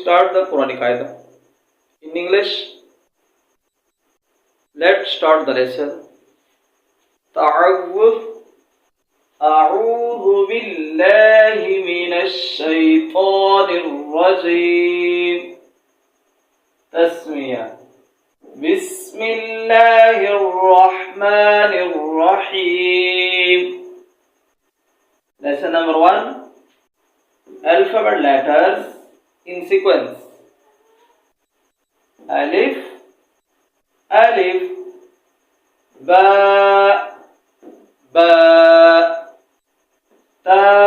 start the Quranic ayah in English. Let's start the lesson. تعوذ أعوذ بالله من الشيطان الرجيم. تسمية. بسم الله الرحمن الرحيم. Lesson number 1. Alphabet letters in sequence. Alif, Alif, Ba, Ba, Ta,